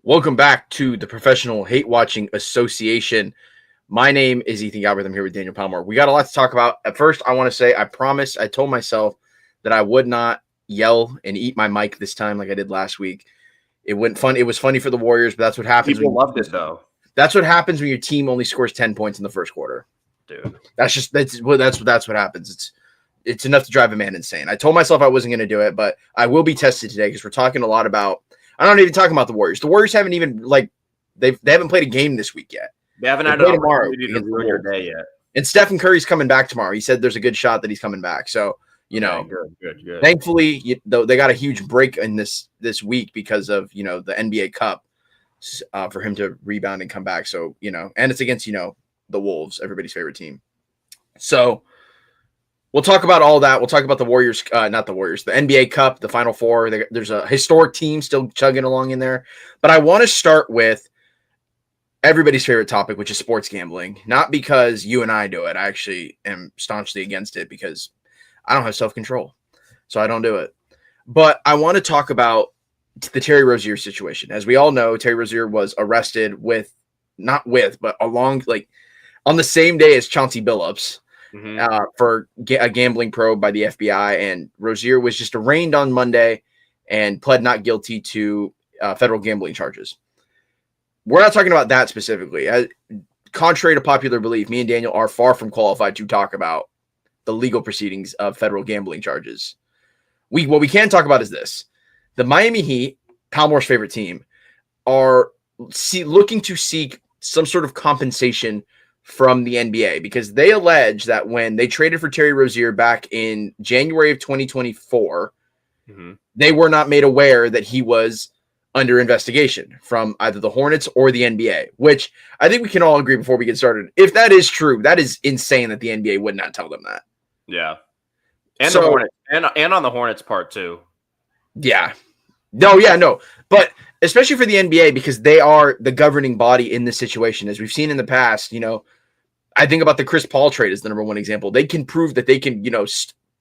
Welcome back to the Professional Hate Watching Association. My name is Ethan Galbraith. I'm here with Daniel Palmer. We got a lot to talk about. At first, I want to say I told myself that I would not yell and eat my mic this time like I did last week. It went fun. It was funny for the Warriors, but that's what happens. People loved it though. That's what happens when your team only scores 10 points in the first quarter. Dude. That's what happens. It's enough to drive a man insane. I told myself I wasn't going to do it, but I will be tested today because we're talking a lot about. I'm not even talking about the Warriors. The Warriors haven't even they haven't played a game this week yet. They haven't had an opportunity to ruin your day yet. And Stephen Curry's coming back tomorrow. He said there's a good shot that he's coming back. So good. Thankfully, they got a huge break in this week because of the NBA Cup for him to rebound and come back. So and it's against the Wolves, everybody's favorite team. So we'll talk about all that. We'll talk about the Warriors, not the Warriors, the NBA Cup, the Final Four. There's a historic team still chugging along in there. But I want to start with everybody's favorite topic, which is sports gambling. Not because you and I do it. I actually am staunchly against it because I don't have self-control. So I don't do it. But I want to talk about the Terry Rozier situation. As we all know, Terry Rozier was arrested but on the same day as Chauncey Billups. For a gambling probe by the FBI, and Rozier was just arraigned on Monday and pled not guilty to federal gambling charges. We're not talking about that specifically. Contrary to popular belief, me and Daniel are far from qualified to talk about the legal proceedings of federal gambling charges. What we can talk about is this. The Miami Heat, Palmore's favorite team, are looking to seek some sort of compensation from the NBA because they allege that when they traded for Terry Rozier back in January of 2024, they were not made aware that he was under investigation from either the Hornets or the NBA, which I think we can all agree before we get started. If that is true, that is insane that the NBA would not tell them that. Yeah. And the Hornets and on the Hornets part too. Yeah. No. But especially for the NBA, because they are the governing body in this situation, as we've seen in the past, I think about the Chris Paul trade as the number one example. They can prove that they can,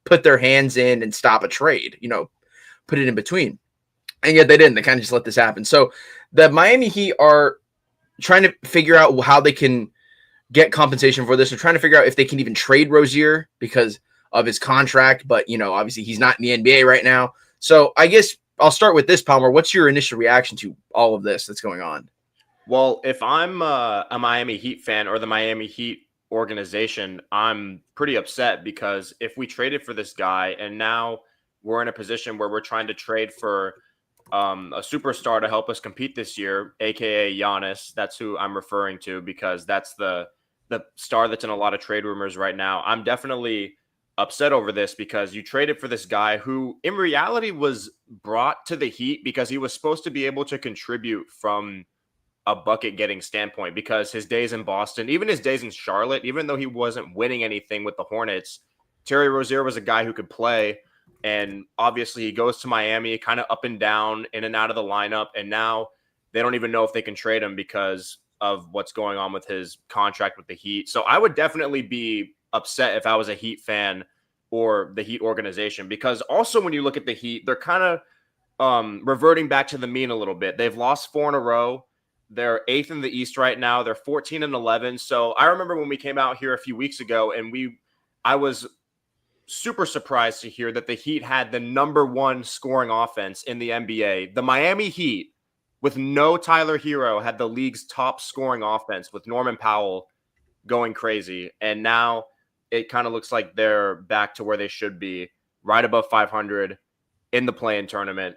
put their hands in and stop a trade, put it in between. And yet they didn't. They kind of just let this happen. So the Miami Heat are trying to figure out how they can get compensation for this. They're trying to figure out if they can even trade Rozier because of his contract. But, obviously he's not in the NBA right now. So I guess I'll start with this, Palmer. What's your initial reaction to all of this that's going on? Well, if I'm a Miami Heat fan or the Miami Heat organization, I'm pretty upset because if we traded for this guy and now we're in a position where we're trying to trade for a superstar to help us compete this year, aka Giannis, that's who I'm referring to because that's the star that's in a lot of trade rumors right now. I'm definitely upset over this because you traded for this guy who in reality was brought to the Heat because he was supposed to be able to contribute from a bucket getting standpoint because his days in Boston, even his days in Charlotte, even though he wasn't winning anything with the Hornets, Terry Rozier was a guy who could play. And obviously he goes to Miami, kind of up and down, in and out of the lineup. And now they don't even know if they can trade him because of what's going on with his contract with the Heat. So I would definitely be upset if I was a Heat fan or the Heat organization, because also when you look at the Heat, they're kind of reverting back to the mean a little bit. They've lost 4 in a row. They're 8th in the East right now. They're 14-11. So I remember when we came out here a few weeks ago and I was super surprised to hear that the Heat had the number 1 scoring offense in the NBA. The Miami Heat, with no Tyler Hero, had the league's top scoring offense with Norman Powell going crazy. And now it kind of looks like they're back to where they should be, right above 500 in the play-in tournament.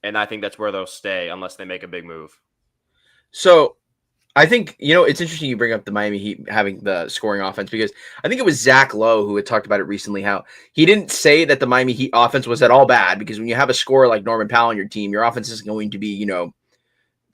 And I think that's where they'll stay unless they make a big move. So I think, it's interesting you bring up the Miami Heat having the scoring offense because I think it was Zach Lowe who had talked about it recently, how he didn't say that the Miami Heat offense was at all bad because when you have a scorer like Norman Powell on your team, your offense is going to be,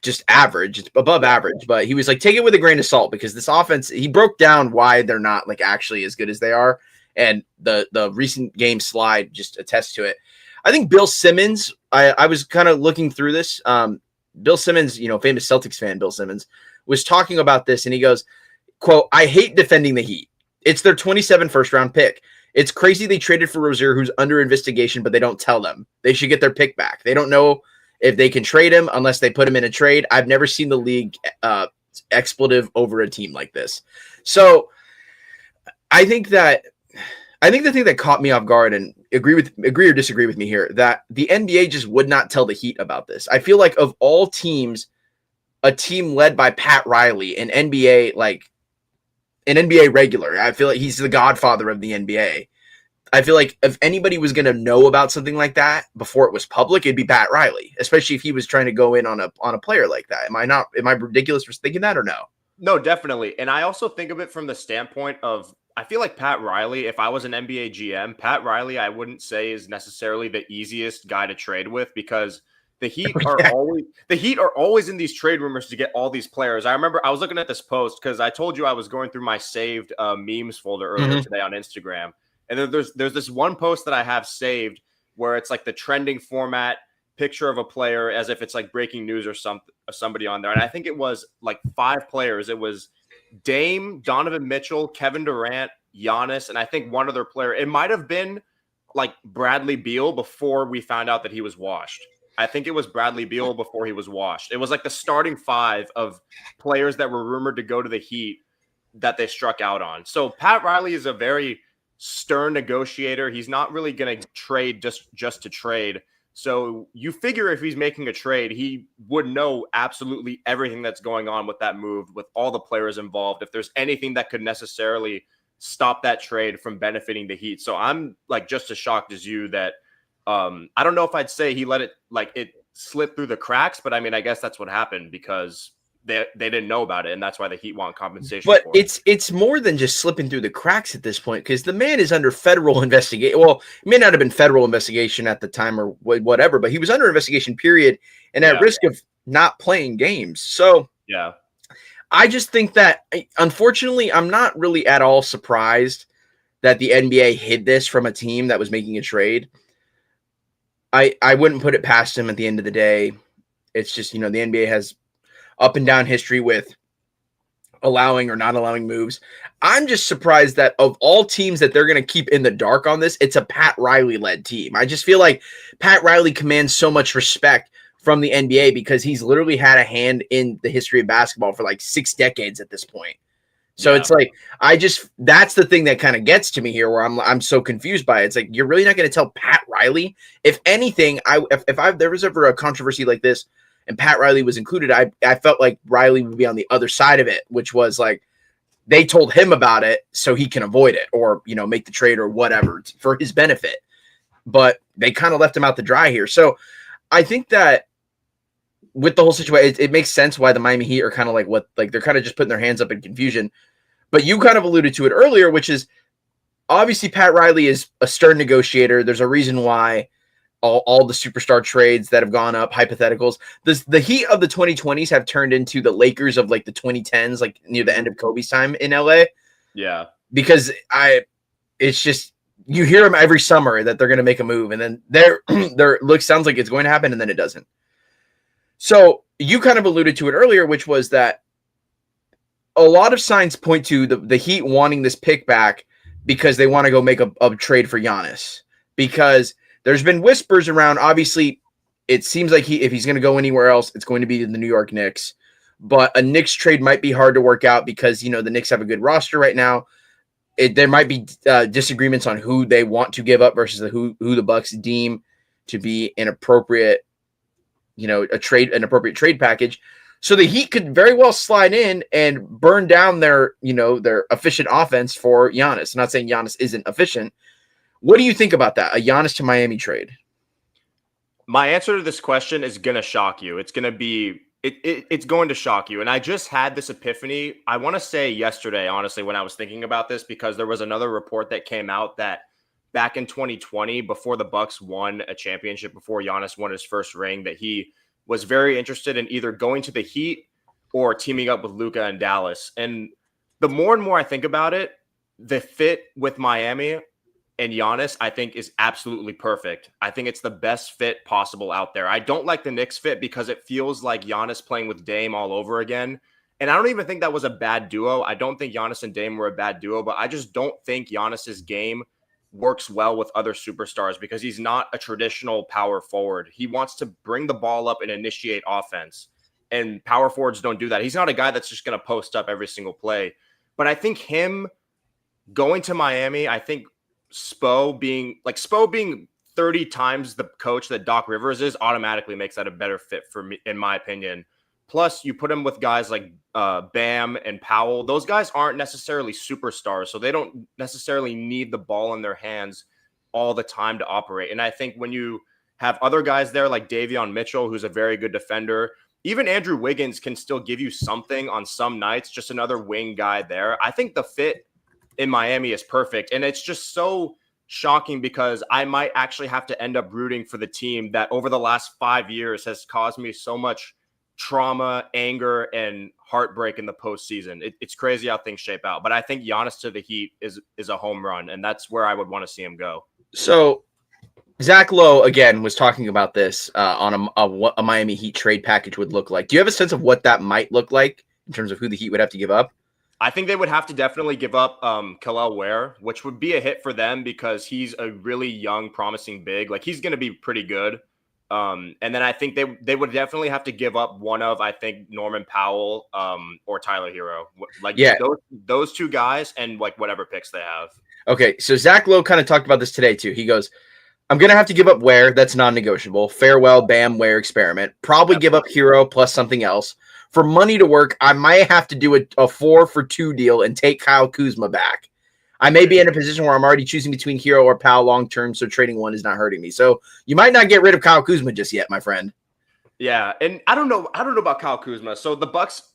just average. It's above average. But he was like, take it with a grain of salt because this offense, he broke down why they're not actually as good as they are. And the recent game slide just attests to it. I think Bill Simmons, I was kind of looking through this. Bill Simmons, famous Celtics fan, Bill Simmons, was talking about this, and he goes, quote, "I hate defending the Heat. It's their 27 first-round pick. It's crazy they traded for Rozier, who's under investigation, but they don't tell them. They should get their pick back. They don't know if they can trade him, unless they put him in a trade. I've never seen the league expletive over a team like this. So I think the thing that caught me off guard, and agree or disagree with me here, that the NBA just would not tell the Heat about this. I feel like of all teams, a team led by Pat Riley, an NBA regular, I feel like he's the godfather of the NBA. I feel like if anybody was going to know about something like that before it was public, it'd be Pat Riley, especially if he was trying to go in on a player like that. Am I ridiculous for thinking that, or no? No, definitely. And I also think of it from the standpoint of, I feel like Pat Riley, if I was an NBA GM, Pat Riley, I wouldn't say is necessarily the easiest guy to trade with, because the Heat are always in these trade rumors to get all these players. I remember I was looking at this post because I told you I was going through my saved memes folder earlier today on Instagram. And then there's this one post that I have saved where it's like the trending format picture of a player as if it's like breaking news or somebody on there. And I think it was like 5 players. It was Dame, Donovan Mitchell, Kevin Durant, Giannis, and I think one other player. It might have been like Bradley Beal before we found out that he was washed. I think it was Bradley Beal before he was washed. It was like the starting 5 of players that were rumored to go to the Heat that they struck out on. So Pat Riley is a very stern negotiator. He's not really going to trade just to trade. So you figure if he's making a trade, he would know absolutely everything that's going on with that move, with all the players involved, if there's anything that could necessarily stop that trade from benefiting the Heat. So I'm like just as shocked as you that I don't know if I'd say he let it slip through the cracks, but I mean, I guess that's what happened because they didn't know about it, and that's why the Heat want compensation. But for it's more than just slipping through the cracks at this point, because the man is under federal investigation. Well, it may not have been federal investigation at the time or whatever, but he was under investigation, period, and at risk of not playing games. So yeah, I just think that, unfortunately, I'm not really at all surprised that the NBA hid this from a team that was making a trade. I wouldn't put it past him at the end of the day. It's just, the NBA has up and down history with allowing or not allowing moves. I'm just surprised that of all teams that they're going to keep in the dark on this, it's a Pat Riley led team. I just feel like Pat Riley commands so much respect from the NBA because he's literally had a hand in the history of basketball for like 6 decades at this point. So it's like, that's the thing that kind of gets to me here, where I'm so confused by it. It's like, you're really not going to tell Pat Riley? If anything, if there was ever a controversy like this and Pat Riley was included, I felt like Riley would be on the other side of it, which was like, they told him about it so he can avoid it or, make the trade or whatever for his benefit. But they kind of left him out to dry here. So I think that with the whole situation, it makes sense why the Miami Heat are kind of like they're kind of just putting their hands up in confusion. But you kind of alluded to it earlier, which is obviously Pat Riley is a stern negotiator. There's a reason why all the superstar trades that have gone up, hypotheticals, the Heat of the 2020s have turned into the Lakers of like the 2010s, like near the end of Kobe's time in LA. Yeah. Because it's just, you hear them every summer that they're going to make a move, and then sounds like it's going to happen, and then it doesn't. So you kind of alluded to it earlier, which was that a lot of signs point to the Heat wanting this pick back because they want to go make a trade for Giannis. Because there's been whispers around, obviously, it seems like if he's going to go anywhere else, it's going to be the New York Knicks. But a Knicks trade might be hard to work out because, the Knicks have a good roster right now. There might be disagreements on who they want to give up versus who the Bucks deem to be an appropriate, an appropriate trade package. So the Heat could very well slide in and burn down their efficient offense for Giannis. I'm not saying Giannis isn't efficient. What do you think about that? A Giannis to Miami trade? My answer to this question is going to shock you. It's going to be it's going to shock you. And I just had this epiphany, I want to say yesterday, honestly, when I was thinking about this, because there was another report that came out that back in 2020, before the Bucks won a championship, before Giannis won his first ring, that he was very interested in either going to the Heat or teaming up with Luka and Dallas. And the more and more I think about it, the fit with Miami and Giannis, I think, is absolutely perfect. I think it's the best fit possible out there. I don't like the Knicks fit because it feels like Giannis playing with Dame all over again. And I don't even think that was a bad duo. I don't think Giannis and Dame were a bad duo, but I just don't think Giannis's game works well with other superstars because he's not a traditional power forward. He wants to bring the ball up and initiate offense. And power forwards don't do that. He's not a guy that's just going to post up every single play. But I think him going to Miami, I think Spo being 30 times the coach that Doc Rivers is automatically makes that a better fit for me, in my opinion. Plus, you put him with guys like Bam and Powell. Those guys aren't necessarily superstars, so they don't necessarily need the ball in their hands all the time to operate. And I think when you have other guys there like Davion Mitchell, who's a very good defender, even Andrew Wiggins can still give you something on some nights, just another wing guy there. I think the fit in Miami is perfect. And it's just so shocking because I might actually have to end up rooting for the team that over the last 5 years has caused me so much trauma, anger, and heartbreak in the postseason. It's crazy how things shape out. But I think Giannis to the Heat is a home run, and that's where I would want to see him go. So Zach Lowe, again, was talking about this on what a Miami Heat trade package would look like. Do you have a sense of what that might look like in terms of who the Heat would have to give up? I think they would have to definitely give up Kel'el Ware, which would be a hit for them because he's a really young, promising big. Like, he's going to be pretty good. And then I think they would definitely have to give up one of, I think, Norman Powell or Tyler Hero. Like, yeah, those two guys and, like, whatever picks they have. Okay, so Zach Lowe kind of talked about this today, too. He goes, I'm going to have to give up Ware. That's non-negotiable. Farewell, Bam, Ware experiment. Probably give up Hero plus something else. For money to work, I might have to do a 4-for-2 deal and take Kyle Kuzma back. I may be in a position where I'm already choosing between Hero or Powell long-term, so trading one is not hurting me. So you might not get rid of Kyle Kuzma just yet, my friend. Yeah, and I don't know about Kyle Kuzma. So the Bucks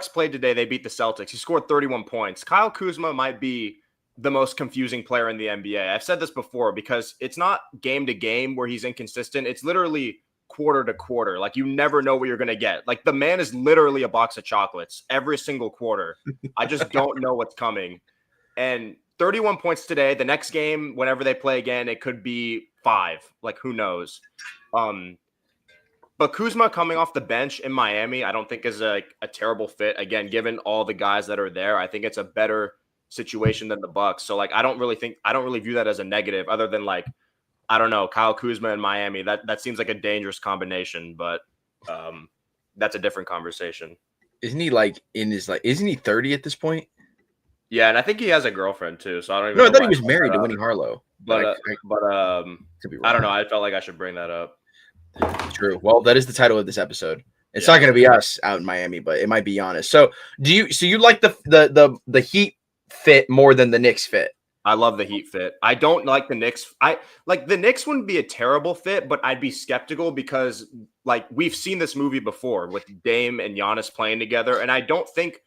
played today. They beat the Celtics. He scored 31 points. Kyle Kuzma might be the most confusing player in the NBA. I've said this before because it's not game to game where he's inconsistent. It's literally quarter to quarter. Like, you never know what you're going to get. Like, the man is literally a box of chocolates every single quarter. I just don't know what's coming. And 31 points today. The next game, whenever they play again, it could be 5. Like, who knows? But Kuzma coming off the bench in Miami, I don't think is a terrible fit. Again, given all the guys that are there, I think it's a better situation than the Bucks. So, like, I don't really view that as a negative other than, like, I don't know, Kyle Kuzma in Miami. That seems like a dangerous combination, but that's a different conversation. Isn't he 30 at this point? Yeah, and I think he has a girlfriend too. So I don't even know. I thought he was married to Winnie Harlow. But I don't know. I felt like I should bring that up. True. Well, that is the title of this episode. It's not going to be us out in Miami, but it might be Giannis. So you like the Heat fit more than the Knicks fit? I love the Heat fit. I don't like the Knicks. The Knicks wouldn't be a terrible fit, but I'd be skeptical because, like, we've seen this movie before with Dame and Giannis playing together, and I don't think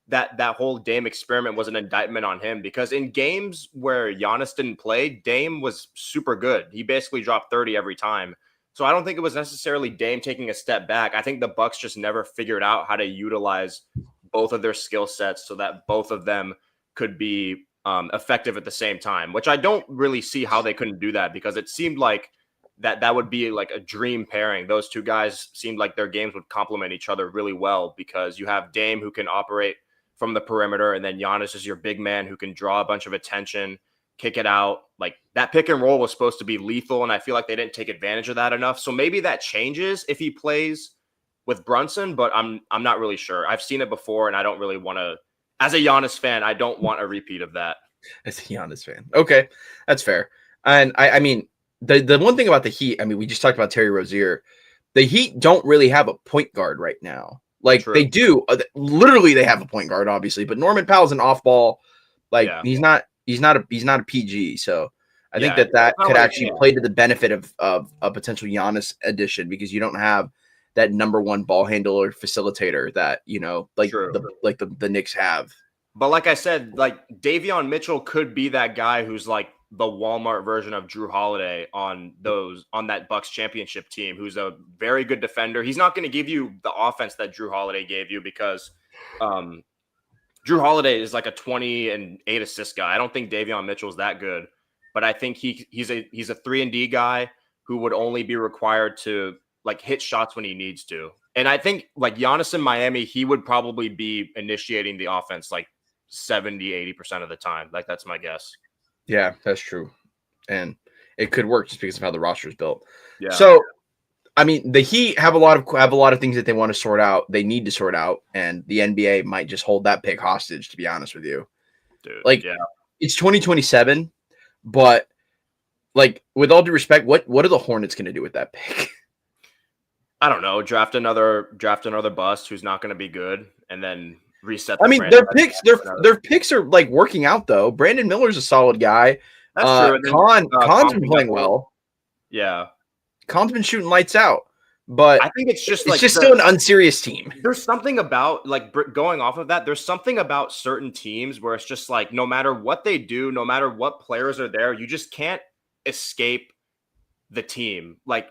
that whole Dame experiment was an indictment on him because in games where Giannis didn't play, Dame was super good. He basically dropped 30 every time. So I don't think it was necessarily Dame taking a step back. I think the Bucks just never figured out how to utilize both of their skill sets so that both of them could be effective at the same time, which I don't really see how they couldn't do that because it seemed like that would be like a dream pairing. Those two guys seemed like their games would complement each other really well because you have Dame who can operate from the perimeter, and then Giannis is your big man who can draw a bunch of attention, kick it out. Like, that pick and roll was supposed to be lethal, and I feel like they didn't take advantage of that enough. So maybe that changes if he plays with Brunson, but I'm not really sure. I've seen it before, and I don't really want to. As a Giannis fan, I don't want a repeat of that. As a Giannis fan, okay, that's fair. And I mean, the one thing about the Heat, I mean, we just talked about Terry Rozier. The Heat don't really have a point guard right now. Like, True. They do. Literally, they have a point guard, obviously, but Norman Powell's an off ball. Like, he's not a PG. So I think that could actually play to the benefit of a potential Giannis addition because you don't have that number one ball handler facilitator that, the Knicks have. But like I said, like, Davion Mitchell could be that guy who's like the Walmart version of Drew Holiday on that Bucks championship team, who's a very good defender. He's not going to give you the offense that Drew Holiday gave you because Drew Holiday is like a 20 and 8 assist guy. I don't think Davion Mitchell is that good, but I think he's a 3-and-D guy who would only be required to, like, hit shots when he needs to. And I think, like, Giannis in Miami, he would probably be initiating the offense like 70-80% of the time. Like, that's my guess. Yeah, that's true. And it could work just because of how the roster is built. Yeah, So, I mean, the Heat have a lot of things that they want to sort out. They need to sort out, and the NBA might just hold that pick hostage. To be honest with you, dude. like Yeah. it's 2027, but like with all due respect, what are the Hornets going to do with that pick? I don't know. Draft another bust who's not going to be good, and then reset I the mean, franchise. their picks are like working out though. Brandon Miller's a solid guy. That's true. And then, Khan's been playing well. Yeah, Khan's been shooting lights out, but I think it's just still an unserious team. There's something about going off of that. There's something about certain teams where it's just like no matter what they do, no matter what players are there, you just can't escape the team. Like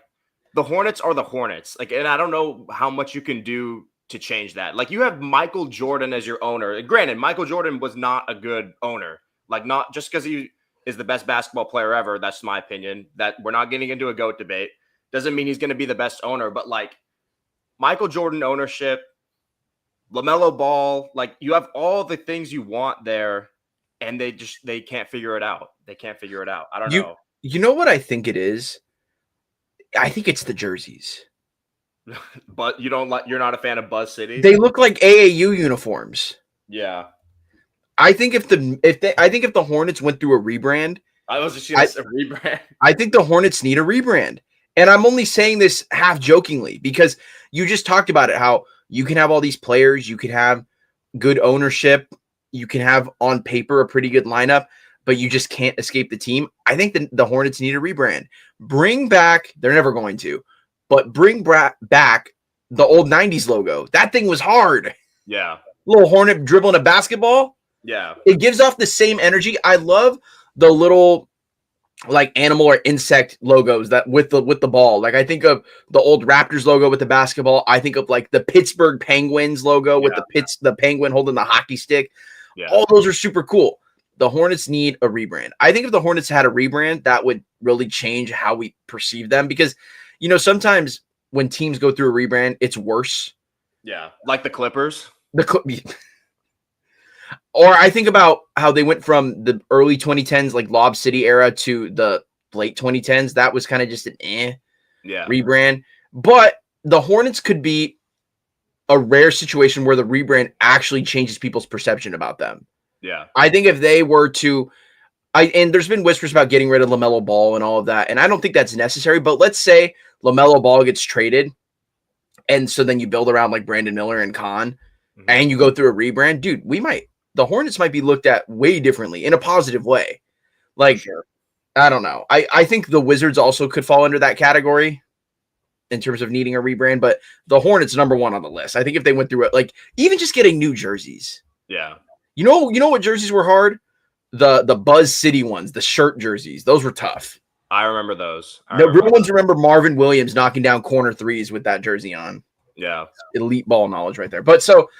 the Hornets are the Hornets. Like, and I don't know how much you can do to change that. Like you have Michael Jordan as your owner. Granted, Michael Jordan was not a good owner. Like not just because he is the best basketball player ever. That's my opinion. That we're not getting into a GOAT debate. Doesn't mean he's going to be the best owner, but like Michael Jordan ownership, LaMelo Ball, like you have all the things you want there, and they can't figure it out. They can't figure it out. I don't know. You know what I think it is? I think it's the jerseys. But you're not a fan of Buzz City? They look like AAU uniforms. Yeah. I think if the Hornets went through a rebrand, I was just going to say rebrand. I think the Hornets need a rebrand. And I'm only saying this half jokingly because you just talked about it, how you can have all these players, you can have good ownership, you can have on paper a pretty good lineup, but you just can't escape the team. I think the Hornets need a rebrand. Bring back, they're never going to, but bring back the old 90s logo. That thing was hard. Yeah. Little Hornet dribbling a basketball. Yeah. It gives off the same energy. I love the little like animal or insect logos that with the ball. Like I think of the old Raptors logo with the basketball. I think of like the Pittsburgh Penguins logo with the penguin holding the hockey stick. Yeah. All those are super cool. The Hornets need a rebrand. I think if the Hornets had a rebrand, that would really change how we perceive them because, you know, sometimes when teams go through a rebrand, it's worse. Yeah. Like the Clippers. Or I think about how they went from the early 2010s, like Lob City era, to the late 2010s. That was kind of just an rebrand. But the Hornets could be a rare situation where the rebrand actually changes people's perception about them. Yeah. I think if they were to, and there's been whispers about getting rid of LaMelo Ball and all of that, and I don't think that's necessary, but let's say LaMelo Ball gets traded, and so then you build around like Brandon Miller and Khan, and you go through a rebrand, dude, the Hornets might be looked at way differently in a positive way. Like, I don't know. I think the Wizards also could fall under that category in terms of needing a rebrand, but the Hornets number one on the list. I think if they went through it, like even just getting new jerseys. Yeah. You know what jerseys were hard? The Buzz City ones, the shirt jerseys. Those were tough. I remember those. Real ones remember Marvin Williams knocking down corner threes with that jersey on. Yeah. Elite ball knowledge right there. But so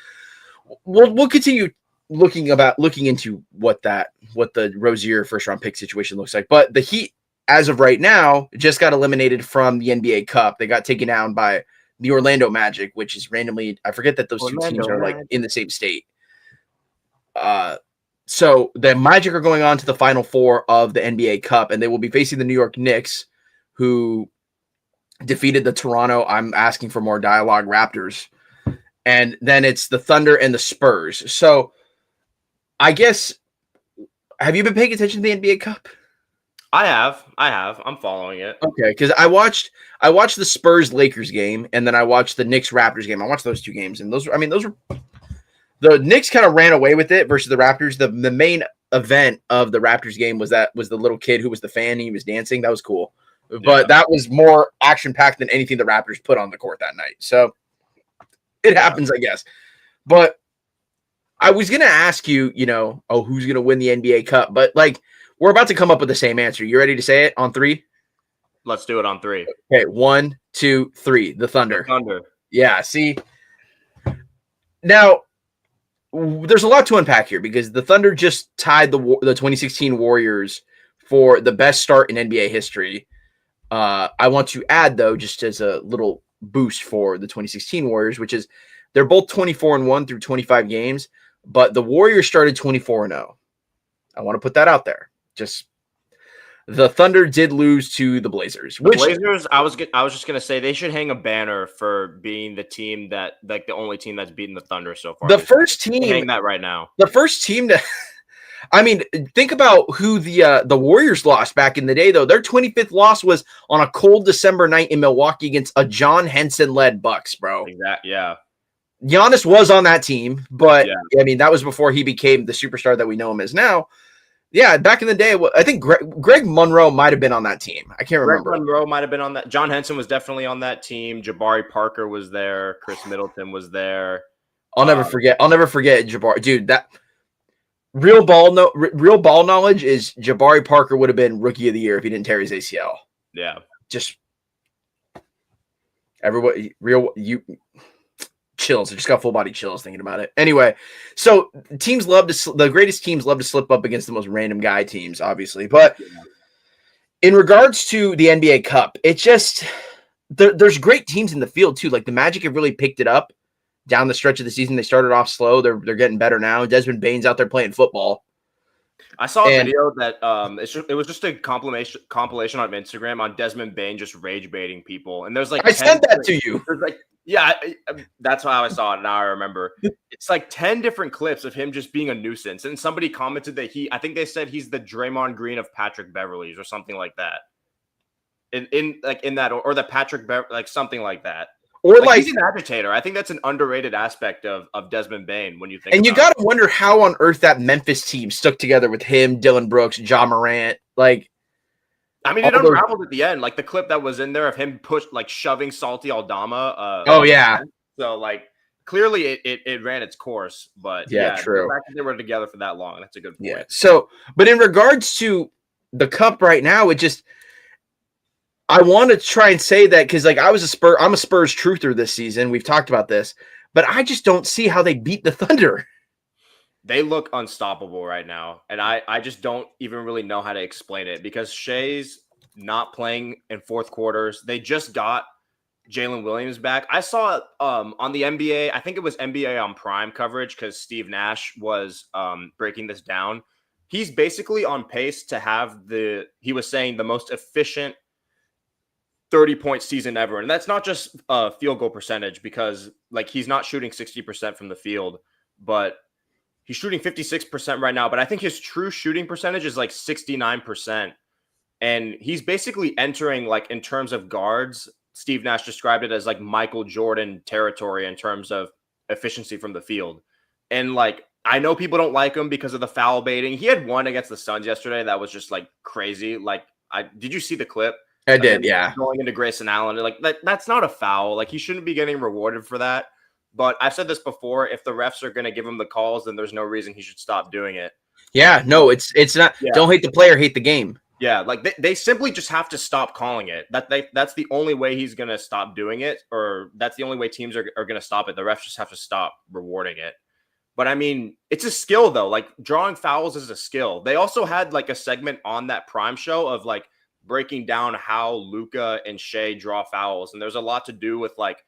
we'll continue looking into what the Rozier first round pick situation looks like. But the Heat, as of right now, just got eliminated from the NBA Cup. They got taken down by the Orlando Magic, which is randomly, I forget that those two teams are like in the same state. So the Magic are going on to the Final Four of the NBA Cup, and they will be facing the New York Knicks, who defeated the Toronto, I'm asking for more dialogue, Raptors. And then it's the Thunder and the Spurs. So I guess, have you been paying attention to the NBA Cup? I have. I'm following it. Okay, because I watched the Spurs Lakers game, and then I watched the Knicks Raptors game. I watched those two games, and those were the Knicks kind of ran away with it versus the Raptors. The main event of the Raptors game was the little kid who was the fan. He was dancing. That was cool, but that was more action packed than anything the Raptors put on the court that night. So it happens, I guess. But I was gonna ask you, who's gonna win the NBA Cup? But like, we're about to come up with the same answer. You ready to say it on three? Let's do it on three. Okay, 1, 2, 3. The Thunder. The Thunder. Yeah. See, now there's a lot to unpack here because the Thunder just tied the 2016 Warriors for the best start in NBA history. I want to add, though, just as a little boost for the 2016 Warriors, which is they're both 24-1 through 25 games, but the Warriors started 24-0. I want to put that out there. just the Thunder did lose to the Blazers. The Blazers, I was just gonna say they should hang a banner for being the team that, like, the only team that's beaten the Thunder so far. The first team, hang that right now. The first team that, I mean, think about who the Warriors lost back in the day, though. Their 25th loss was on a cold December night in Milwaukee against a John Henson-led Bucks, bro. Exactly. Yeah. Giannis was on that team, but yeah. I mean, that was before he became the superstar that we know him as now. Yeah, back in the day, I think Greg Monroe might have been on that team. I can't remember. Greg Monroe might have been on that. John Henson was definitely on that team. Jabari Parker was there. Chris Middleton was there. I'll never forget Jabari. Dude, that real ball knowledge is Jabari Parker would have been rookie of the year if he didn't tear his ACL. Yeah. Just chills. I just got full body chills thinking about it. Anyway, so the greatest teams love to slip up against the most random guy teams, obviously. But in regards to the NBA Cup, it just there's great teams in the field too. Like the Magic have really picked it up down the stretch of the season. They started off slow. They're getting better now. Desmond Bane's out there playing football. I saw a video that it was just a compilation on Instagram on Desmond Bane just rage baiting people, and there's like I sent that to you. There's like yeah, that's how I saw it. Now I remember. It's like 10 different clips of him just being a nuisance, and somebody commented that I think they said he's the Draymond Green of Patrick Beverley's or something like that. In that or the Patrick like something like that. Or like he's an agitator. I think that's an underrated aspect of Desmond Bane when you think. And you got to wonder how on earth that Memphis team stuck together with him, Dylan Brooks, Ja Morant. Like, I mean, it unraveled at the end. Like the clip that was in there of him shoving Salty Aldama. Oh yeah. So like clearly it ran its course, but yeah, true. The fact that they were together for that long, that's a good point. Yeah. So, but in regards to the Cup right now, I want to try and say that because like I'm a Spurs truther this season. We've talked about this, but I just don't see how they beat the Thunder. They look unstoppable right now, and I just don't even really know how to explain it because Shea's not playing in fourth quarters. They just got Jalen Williams back. I saw on the NBA, I think it was NBA on Prime coverage because Steve Nash was breaking this down. He's basically on pace to have he was saying the most efficient 30-point season ever. And that's not just field goal percentage because like he's not shooting 60% from the field, but he's shooting 56% right now. But I think his true shooting percentage is like 69%. And he's basically entering like in terms of guards, Steve Nash described it as like Michael Jordan territory in terms of efficiency from the field. And like, I know people don't like him because of the foul baiting. He had one against the Suns yesterday that was just like crazy. Like, did you see the clip? I did, yeah. Going into Grayson Allen, like that's not a foul. Like he shouldn't be getting rewarded for that. But I've said this before: if the refs are going to give him the calls, then there's no reason he should stop doing it. Yeah, no, it's not. Yeah. Don't hate the player, hate the game. Yeah, like they simply just have to stop calling it. That's the only way he's going to stop doing it, or that's the only way teams are going to stop it. The refs just have to stop rewarding it. But I mean, it's a skill though. Like drawing fouls is a skill. They also had like a segment on that Prime show of like breaking down how Luka and Shea draw fouls. And there's a lot to do with like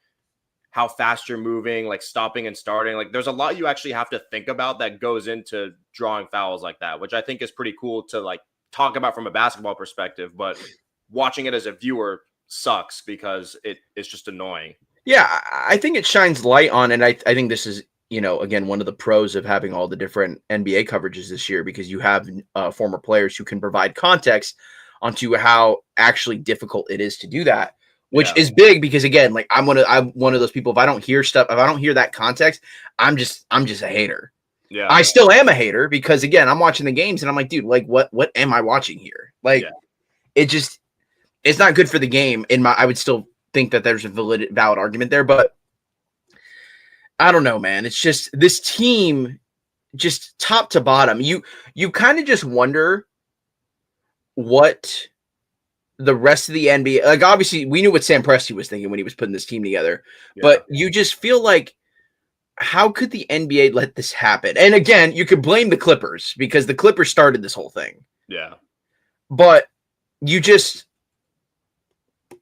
how fast you're moving, like stopping and starting. Like there's a lot you actually have to think about that goes into drawing fouls like that, which I think is pretty cool to like talk about from a basketball perspective, but watching it as a viewer sucks because it's just annoying. Yeah, I think it shines light on, and I think this is, you know, again, one of the pros of having all the different NBA coverages this year because you have former players who can provide context onto how actually difficult it is to do that, which is big because again, like I'm one of those people. If I don't hear that context, I'm just a hater. Yeah, I still am a hater because again, I'm watching the games and I'm like, dude, like what am I watching here? Like it's not good for the game. I would still think that there's a valid argument there, but I don't know, man. It's just this team, just top to bottom. You kind of just wonder what the rest of the NBA, like obviously we knew what Sam Presti was thinking when he was putting this team together, but you just feel like, how could the NBA let this happen? And again, you could blame the Clippers because the Clippers started this whole thing. Yeah. But you just,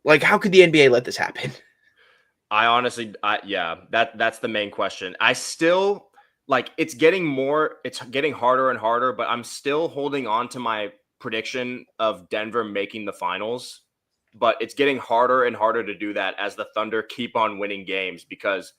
like, how could the NBA let this happen? I honestly, that's the main question. I still, like, it's getting harder and harder, but I'm still holding on to my prediction of Denver making the finals, but it's getting harder and harder to do that as the Thunder keep on winning games because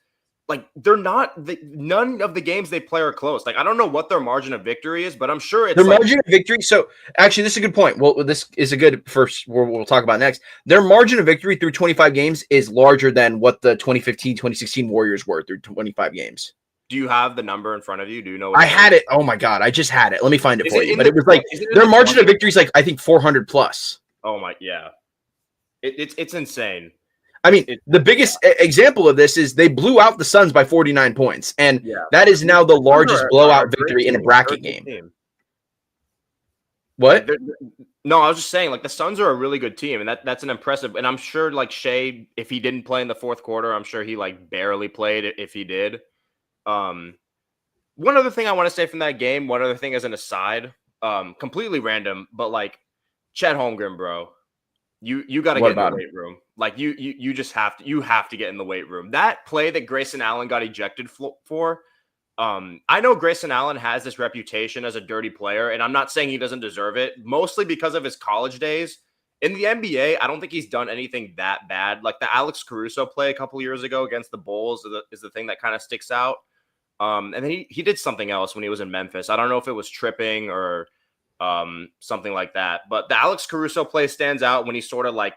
like they're not none of the games they play are close. Like I don't know what their margin of victory is, but I'm sure it's their margin of victory. So actually, this is a good point. Well, this is a good first. We'll talk about next. Their margin of victory through 25 games is larger than what the 2015-2016 Warriors were through 25 games. Do you have the number in front of you? Do you know what I had it? Oh my god, I just had it. Let me find it Is for it you. in But the- it was like is it in their the margin of 20? victory is like I think 400 plus. Oh my, yeah. It's insane. I mean, the biggest example of this is they blew out the Suns by 49 points, and Yeah. that is now the largest Thunder are blowout a great victory in a team. bracket They're a good game. team. What? No, I was just saying, like the Suns are a really good team, and that's an impressive. And I'm sure, like Shea, if he didn't play in the fourth quarter, I'm sure he like barely played if he did. One other thing I want to say from that game, one other thing as an aside, completely random, but like Chet Holmgren, bro, you got to What get in the about him? weight room. Like you just have to get in the weight room. That play that Grayson Allen got ejected for. I know Grayson Allen has this reputation as a dirty player, and I'm not saying he doesn't deserve it, mostly because of his college days. In the NBA, I don't think he's done anything that bad. Like the Alex Caruso play a couple years ago against the Bulls is the thing that kind of sticks out. And then he did something else when he was in Memphis. I don't know if it was tripping or something like that. But the Alex Caruso play stands out when he sort of like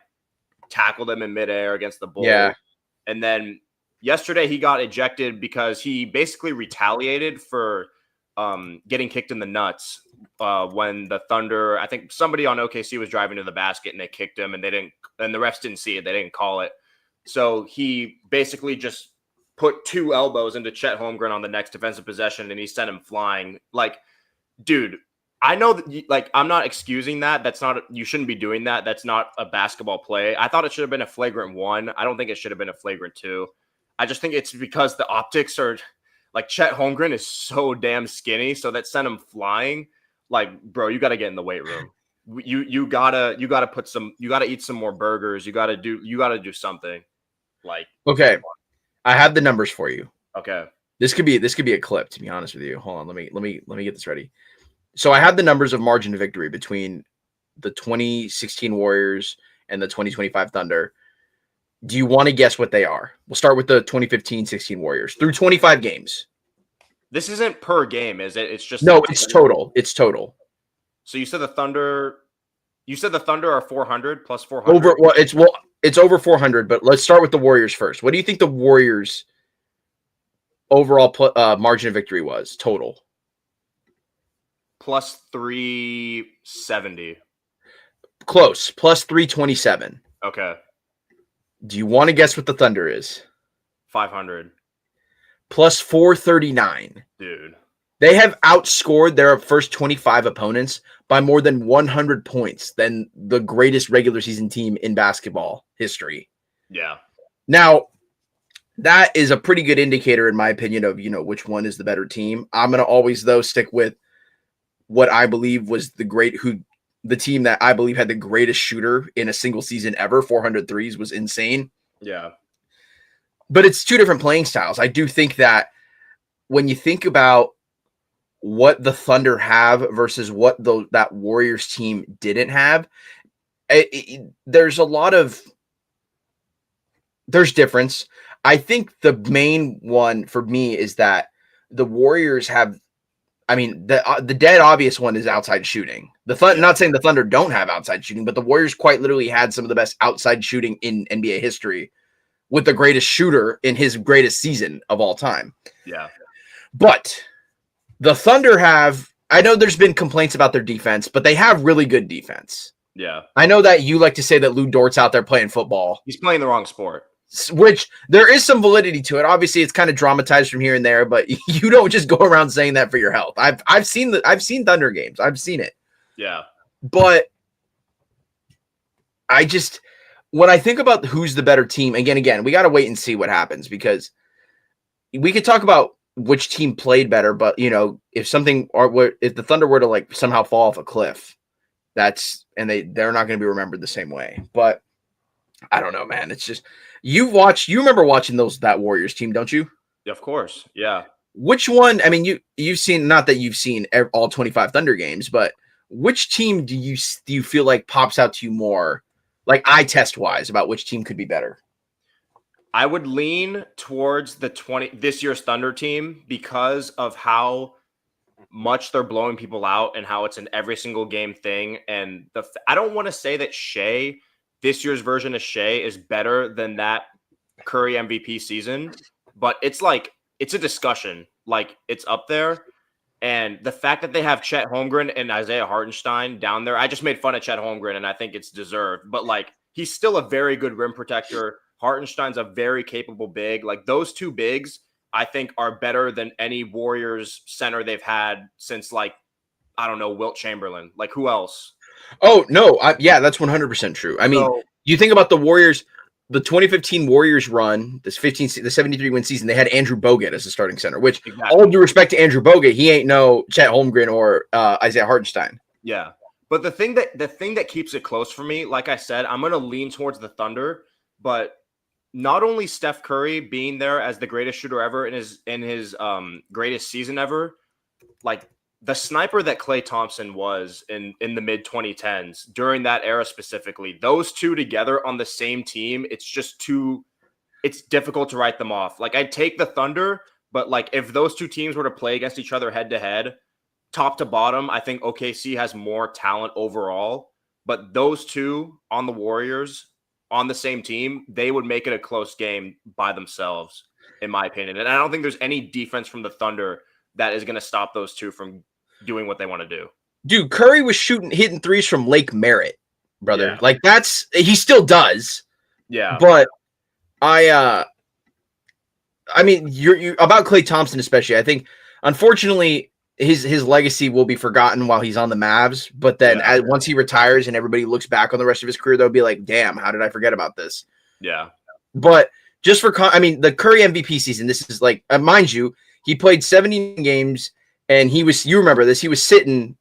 tackled him in midair against the Bulls. Yeah. And then yesterday he got ejected because he basically retaliated for getting kicked in the nuts when the Thunder, I think somebody on OKC was driving to the basket and they kicked him and the refs didn't see it. They didn't call it. So he basically just put two elbows into Chet Holmgren on the next defensive possession and he sent him flying. Like, dude, I know that like I'm not excusing that. That's not, you shouldn't be doing that. That's not a basketball play. I thought it should have been a flagrant 1. I don't think it should have been a flagrant 2. I just think it's because the optics are like Chet Holmgren is so damn skinny, so that sent him flying. Like, bro, you got to get in the weight room. You gotta eat some more burgers. You gotta do something. Like, Okay, I have the numbers for you. Okay, this could be a clip. To be honest with you, hold on. Let me get this ready. So I have the numbers of margin of victory between the 2016 Warriors and the 2025 Thunder. Do you want to guess what they are? We'll start with the 2015-16 Warriors through 25 games. This isn't per game, is it? It's just no, it's total. It's total. So you said the Thunder. You said the Thunder are 400 plus 400. It's over 400. But let's start with the Warriors first. What do you think the Warriors' overall margin of victory was total? Plus 370. Close. Plus 327. Okay. Do you want to guess what the Thunder is? 500. Plus 439. Dude. They have outscored their first 25 opponents by more than 100 points than the greatest regular season team in basketball history. Yeah. Now, that is a pretty good indicator, in my opinion, of, which one is the better team. I'm going to always, though, stick with what I believe was the team that I believe had the greatest shooter in a single season ever. 400 threes was insane. Yeah. But it's two different playing styles. I do think that when you think about what the Thunder have versus what that Warriors team didn't have, there's difference. I think the main one for me is that the Warriors have, the dead obvious one is outside shooting. Not saying the Thunder don't have outside shooting, but the Warriors quite literally had some of the best outside shooting in NBA history with the greatest shooter in his greatest season of all time. Yeah. But the Thunder I know there's been complaints about their defense, but they have really good defense. Yeah. I know that you like to say that Lou Dort's out there playing football. He's playing the wrong sport. Which there is some validity to it. Obviously, it's kind of dramatized from here and there, but you don't just go around saying that for your health. I've seen Thunder games. I've seen it. Yeah. But when I think about who's the better team, again, we got to wait and see what happens, because we could talk about which team played better, but if the Thunder were to like somehow fall off a cliff, they're not going to be remembered the same way. But I don't know, man. It's just you remember watching that Warriors team, don't you? Of course. Yeah. Which one? I mean, you've seen, not that you've seen all 25 Thunder games, but which team do you feel like pops out to you more, like eye test wise, about which team could be better? I would lean towards this year's Thunder team because of how much they're blowing people out and how it's an every single game thing. And I don't want to say that this year's version of Shea is better than that Curry MVP season, but it's a discussion. Like, it's up there. And the fact that they have Chet Holmgren and Isaiah Hartenstein down there, I just made fun of Chet Holmgren, and I think it's deserved. But, like, he's still a very good rim protector. Hartenstein's a very capable big. Like, those two bigs, I think, are better than any Warriors center they've had since, like, I don't know, Wilt Chamberlain. Like, who else? Oh, no. Yeah, that's 100% true. I mean, you think about the Warriors, the 2015 Warriors run, the 73-win season, they had Andrew Bogut as the starting center, which, all due respect to Andrew Bogut, he ain't no Chet Holmgren or Isaiah Hartenstein. Yeah. But the thing that keeps it close for me, like I said, I'm going to lean towards the Thunder, but not only Steph Curry being there as the greatest shooter ever in his greatest season ever, like the sniper that Klay Thompson was in the mid 2010s during that era specifically, those two together on the same team, it's difficult to write them off. Like, I'd take the Thunder, but like if those two teams were to play against each other head to head, top to bottom, I think OKC has more talent overall, but those two on the Warriors on the same team, they would make it a close game by themselves, in my opinion. And I don't think there's any defense from the Thunder that is going to stop those two from doing what they want to do. Dude, Curry was hitting threes from Lake Merritt, brother. Yeah. Like, he still does. Yeah. But I mean, you're about Klay Thompson especially. I think, unfortunately, his legacy will be forgotten while he's on the Mavs. But then once he retires and everybody looks back on the rest of his career, they'll be like, damn, how did I forget about this? Yeah. But just the Curry MVP season, this is like, mind you, he played 70 games, and you remember this, he was sitting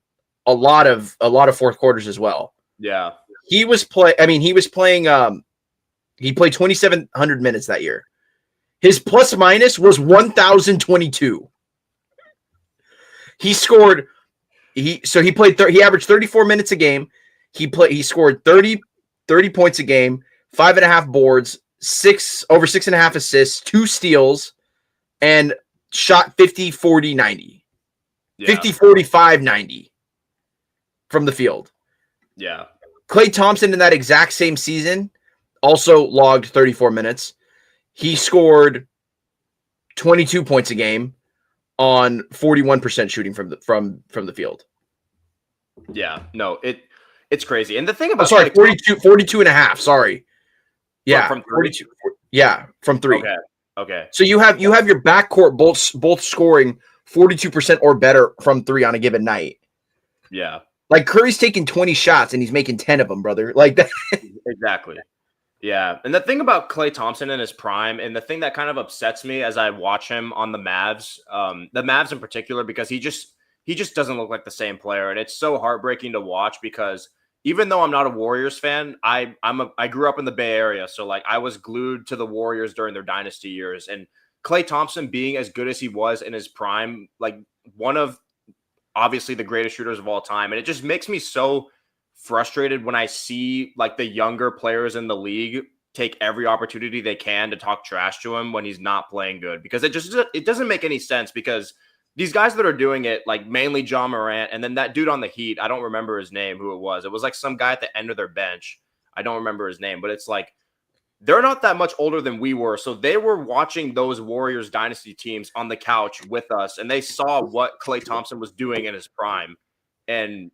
a lot of fourth quarters as well. Yeah. He played 2,700 minutes that year. His plus minus was 1,022. He scored. He averaged 34 minutes a game. He scored 30 points a game, 5.5 boards, over 6.5 assists, 2 steals, and shot 50, 40, 90. Yeah. 50, 45, 90 from the field. Yeah. Klay Thompson in that exact same season also logged 34 minutes. He scored 22 points a game on 41% shooting from the field. Yeah, no, it's crazy. And the thing about 42 and a half, sorry. Yeah, from 42. Yeah, from 3. Okay. So you have your backcourt both scoring 42% or better from 3 on a given night. Yeah. Like, Curry's taking 20 shots and he's making 10 of them, brother. Like that. Exactly. Yeah. And the thing about Klay Thompson in his prime, and the thing that kind of upsets me as I watch him on the Mavs in particular, because he just doesn't look like the same player. And it's so heartbreaking to watch because even though I'm not a Warriors fan, I grew up in the Bay Area. So like I was glued to the Warriors during their dynasty years. And Klay Thompson being as good as he was in his prime, like one of obviously the greatest shooters of all time. And it just makes me so frustrated when I see like the younger players in the league take every opportunity they can to talk trash to him when he's not playing good, because it doesn't make any sense, because these guys that are doing it, like mainly John Morant, and then that dude on the Heat, I don't remember his name, who it was. It was like some guy at the end of their bench. I don't remember his name, but it's like they're not that much older than we were. So they were watching those Warriors dynasty teams on the couch with us, and they saw what Klay Thompson was doing in his prime, and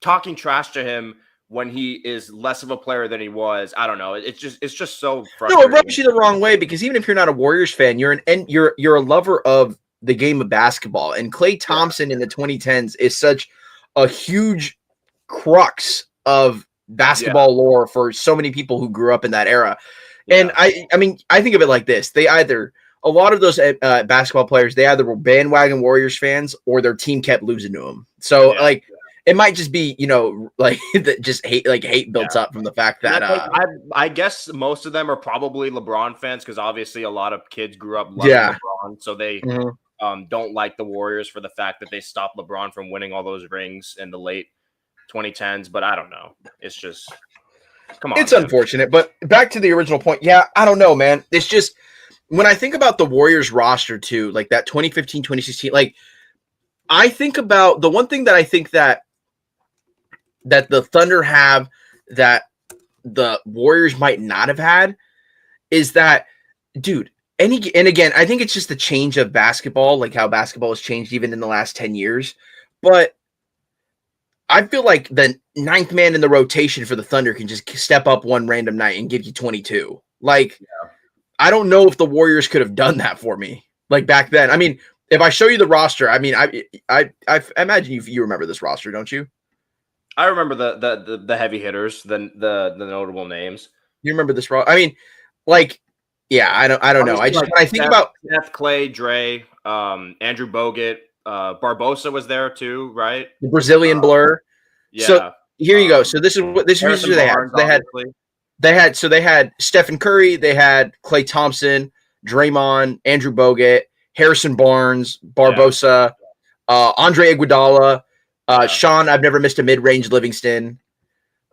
talking trash to him when he is less of a player than he was. I don't know. It's just so frustrating. No, it rubs you the wrong way, because even if you're not a Warriors fan, you're a lover of the game of basketball. And Klay Thompson in the 2010s is such a huge crux of basketball lore for so many people who grew up in that era. And I mean, I think of it like this. A lot of those basketball players, they either were bandwagon Warriors fans or their team kept losing to them. So it might just be, like just hate built up from the fact that I guess most of them are probably LeBron fans, because obviously a lot of kids grew up loving LeBron, so they don't like the Warriors for the fact that they stopped LeBron from winning all those rings in the late 2010s, but I don't know. It's just come on. It's Man. unfortunate, but back to the original point. Yeah, I don't know, man. It's just when I think about the Warriors roster too, like that 2015, 2016, like I think about the one thing that I think that the Thunder have that the Warriors might not have had is that, dude, and again, I think it's just the change of basketball, like how basketball has changed even in the last 10 years. But I feel like the ninth man in the rotation for the Thunder can just step up one random night and give you 22. Like, I don't know if the Warriors could have done that for me, like back then. I mean, if I show you the roster, I mean, I imagine you remember this roster, don't you? I remember the heavy hitters, the notable names. You remember this roster? I mean, like, yeah, I don't know. I just like when I think about Seth, Clay, Dre, Andrew Bogut, Barbosa was there too, right? the Brazilian blur. Yeah. So here you go. So this is what Harrison they had. Barnes, They had Stephen Curry, they had Klay Thompson, Draymond, Andrew Bogut, Harrison Barnes, Barbosa, Andre Iguodala, Sean. I've never missed a mid-range Livingston,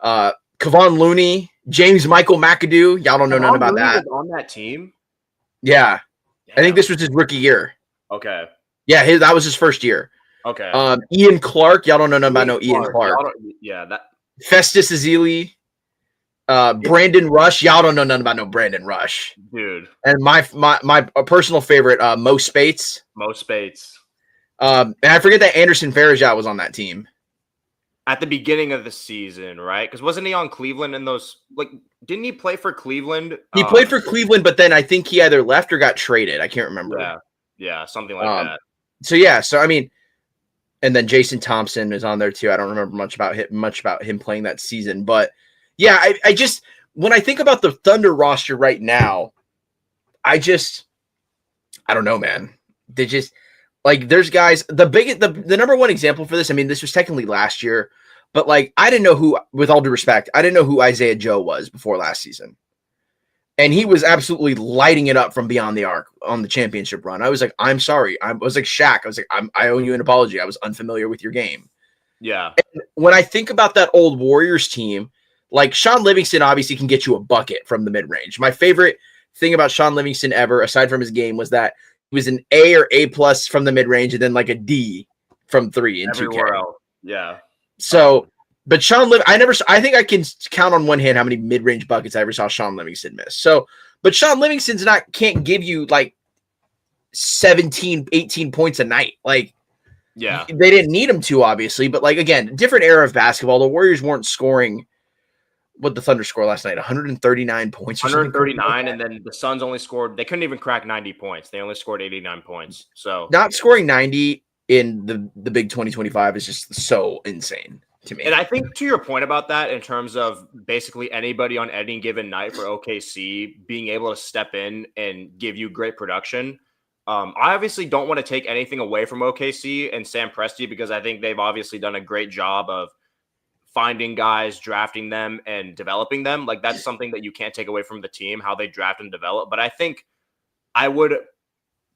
Kevon Looney, James Michael McAdoo. Y'all don't know nothing about that. Was on that team. Yeah. Damn. I think this was his rookie year. Okay. Yeah, that was his first year. Okay. Ian Clark. Y'all don't know nothing about Ian Clark. That Festus Ezeli. Brandon Rush. Y'all don't know nothing about no Brandon Rush. Dude. And my personal favorite, Mo Spates. Mo Spates. And I forget that Anderson Varejao was on that team. At the beginning of the season, right? Because wasn't he on Cleveland in those, like, didn't he play for Cleveland? He played for Cleveland, but then I think he either left or got traded. I can't remember. Yeah, something like that. So I mean, and then Jason Thompson is on there too. I don't remember much about him playing that season, but yeah, I just when I think about the Thunder roster right now, I don't know, man. They just like there's guys. The number one example for this. I mean, this was technically last year, but like I didn't know who. With all due respect, I didn't know who Isaiah Joe was before last season, and he was absolutely lighting it up from beyond the arc on the championship run. I was like, I'm sorry. I was like Shaq. I was like, I owe you an apology. I was unfamiliar with your game. Yeah. And when I think about that old Warriors team. Like Sean Livingston obviously can get you a bucket from the mid-range. My favorite thing about Sean Livingston ever, aside from his game, was that he was an A or A+ from the mid-range and then like a D from 3 in 2K. Else. Yeah. So, but I think I can count on one hand how many mid-range buckets I ever saw Sean Livingston miss. So, but Sean Livingston's can't give you like 17, 18 points a night. Like, yeah, they didn't need him to, obviously, but like, again, different era of basketball. The Warriors weren't scoring. What the Thunder score last night? 139 points. 139, and then the Suns only scored. They couldn't even crack 90 points. They only scored 89 points. So not scoring 90 in the Big 2025 is just so insane to me. And I think to your point about that, in terms of basically anybody on any given night for OKC being able to step in and give you great production. I obviously don't want to take anything away from OKC and Sam Presti because I think they've obviously done a great job of finding guys, drafting them, and developing them. Like that's something that you can't take away from the team, how they draft and develop. But I think I would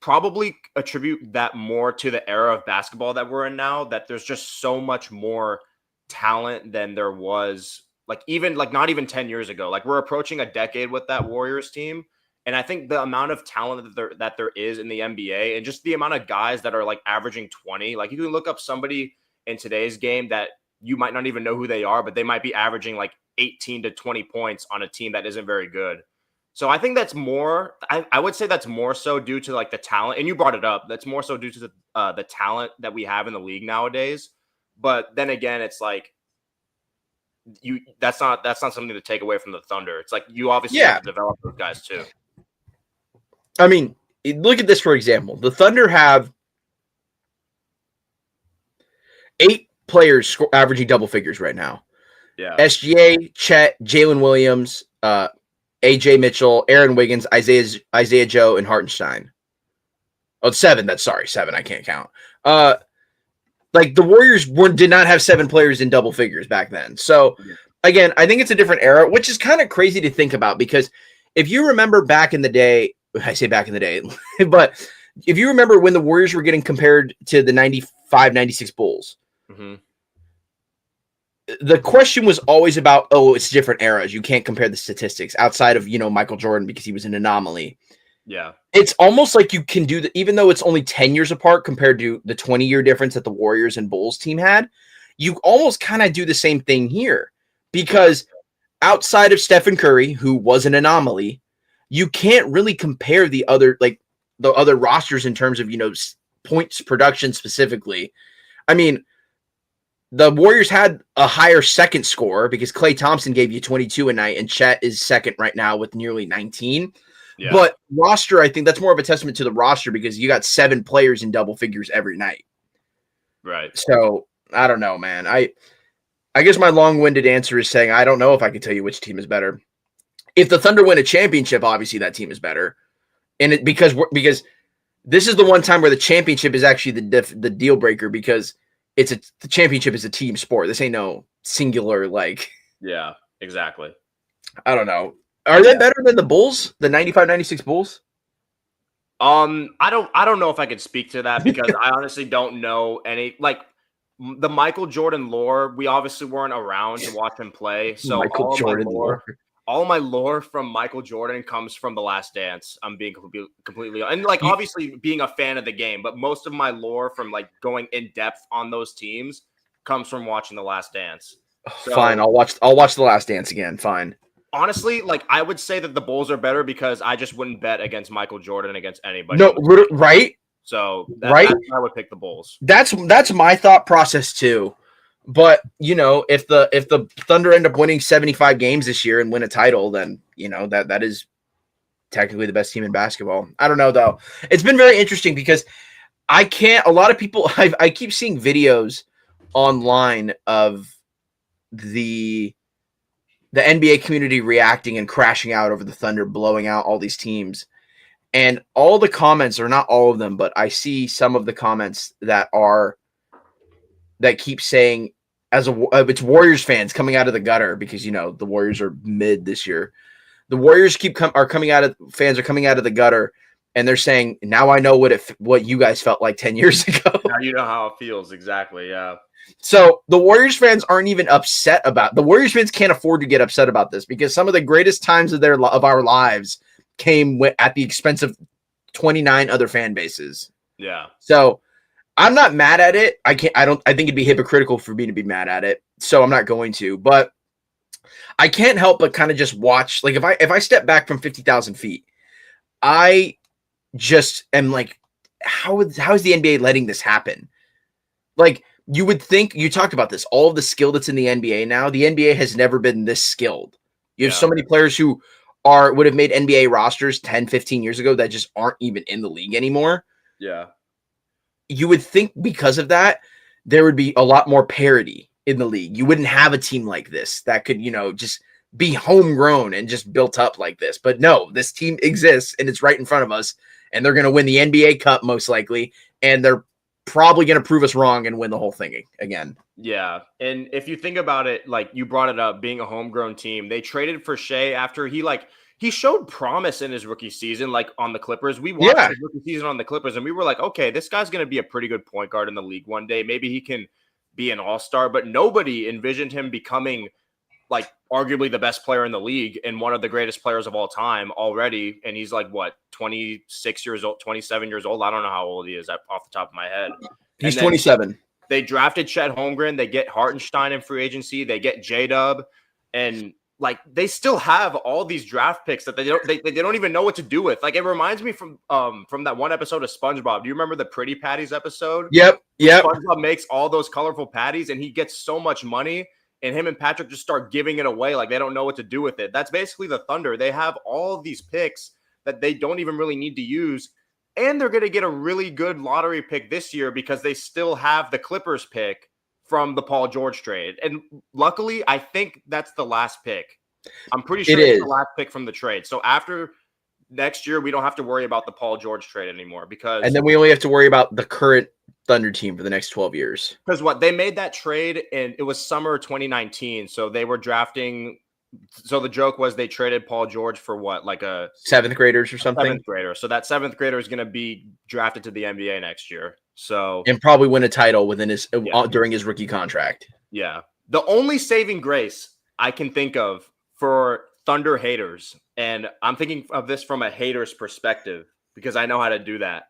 probably attribute that more to the era of basketball that we're in now, that there's just so much more talent than there was like not even 10 years ago. Like we're approaching a decade with that Warriors team. And I think the amount of talent that there is in the NBA and just the amount of guys that are like averaging 20, like you can look up somebody in today's game that you might not even know who they are, but they might be averaging like 18 to 20 points on a team that isn't very good. So I think that's more, I would say that's more so due to like the talent. And you brought it up. That's more so due to the talent that we have in the league nowadays. But then again, it's like, that's not something to take away from the Thunder. It's like, you obviously have to develop those guys too. I mean, look at this, for example. The Thunder have 8 players averaging double figures right now. Yeah. SGA, Chet, Jalen Williams, AJ Mitchell, Aaron Wiggins, Isaiah Joe, and Hartenstein. Oh, 7. That's 7. I can't count. Like the Warriors did not have 7 players in double figures back then. So again, I think it's a different era, which is kind of crazy to think about because if you remember back in the day, I say back in the day, but if you remember when the Warriors were getting compared to the 95-96 Bulls, the question was always about, oh, it's different eras. You can't compare the statistics outside of, Michael Jordan because he was an anomaly. Yeah. It's almost like you can do that, even though it's only 10 years apart compared to the 20-year difference that the Warriors and Bulls team had. You almost kind of do the same thing here because outside of Stephen Curry, who was an anomaly, you can't really compare the other rosters in terms of, points production specifically. I mean, the Warriors had a higher second score because Klay Thompson gave you 22 a night, and Chet is second right now with nearly 19. Yeah. But roster, I think that's more of a testament to the roster because you got 7 players in double figures every night. Right. So I don't know, man. I guess my long-winded answer is saying I don't know if I can tell you which team is better. If the Thunder win a championship, obviously that team is better, and because this is the one time where the championship is actually the deal breaker because the championship is a team sport. This ain't no singular Yeah, exactly. I don't know. Are they better than the Bulls? The 95-96 Bulls? I don't know if I could speak to that because I honestly don't know any the Michael Jordan lore. We obviously weren't around to watch him play, so Michael Jordan lore. All my lore from Michael Jordan comes from The Last Dance. I'm being completely and obviously being a fan of the game, but most of my lore from going in depth on those teams comes from watching The Last Dance. So, fine, I'll watch The Last Dance again. Fine. Honestly, I would say that the Bulls are better because I just wouldn't bet against Michael Jordan against anybody. No, right? So right, that's why I would pick the Bulls. That's my thought process too. But if the Thunder end up winning 75 games this year and win a title, then that is technically the best team in basketball. I don't know though. It's been very interesting because a lot of people I keep seeing videos online of the NBA community reacting and crashing out over the Thunder blowing out all these teams. And all the comments, or not all of them, but I see some of the comments that keep saying it's Warriors fans coming out of the gutter because the Warriors are mid this year. The Warriors are coming out of the gutter, and they're saying, "Now I know what you guys felt like 10 years ago." Now you know how it feels exactly. Yeah. So the Warriors fans aren't even upset about. The Warriors fans can't afford to get upset about this because some of the greatest times of our lives came at the expense of 29 other fan bases. Yeah. So I'm not mad at it. I think it'd be hypocritical for me to be mad at it. So I'm not going to, but I can't help but kind of just watch. If I step back from 50,000 feet, I just am like, how is the NBA letting this happen? You would think, you talked about this, all of the skill that's in the NBA now, the NBA has never been this skilled. You have so many players who would have made NBA rosters 10, 15 years ago that just aren't even in the league anymore. Yeah. You would think because of that, there would be a lot more parity in the league. You wouldn't have a team like this that could, just be homegrown and just built up like this. But no, this team exists and it's right in front of us, and they're going to win the NBA Cup most likely, and they're probably going to prove us wrong and win the whole thing again. Yeah. And if you think about it, you brought it up, being a homegrown team, they traded for Shea after he showed promise in his rookie season, on the Clippers. We watched his rookie season on the Clippers, and we were like, okay, this guy's going to be a pretty good point guard in the league one day. Maybe he can be an all-star, but nobody envisioned him becoming arguably the best player in the league and one of the greatest players of all time already. And he's 26 years old, 27 years old. I don't know how old he is off the top of my head. He's 27. They drafted Chet Holmgren. They get Hartenstein in free agency. They get J-Dub, and they still have all these draft picks that they don't even know what to do with. It reminds me from that one episode of SpongeBob. Do you remember the Pretty Patties episode? Yep. SpongeBob makes all those colorful patties, and he gets so much money, and him and Patrick just start giving it away. They don't know what to do with it. That's basically the Thunder. They have all of these picks that they don't even really need to use. And they're going to get a really good lottery pick this year because they still have the Clippers pick from the Paul George trade. And luckily, I think that's the last pick. I'm pretty sure it's the last pick from the trade. So after next year, we don't have to worry about the Paul George trade anymore and then we only have to worry about the current Thunder team for the next 12 years. Because they made that trade and it was summer 2019. So they were drafting. So the joke was they traded Paul George for what, a seventh graders or something? Seventh grader. So that seventh grader is going to be drafted to the NBA next year. So and probably win a title during his rookie contract. Yeah. The only saving grace I can think of for Thunder haters, and I'm thinking of this from a hater's perspective because I know how to do that.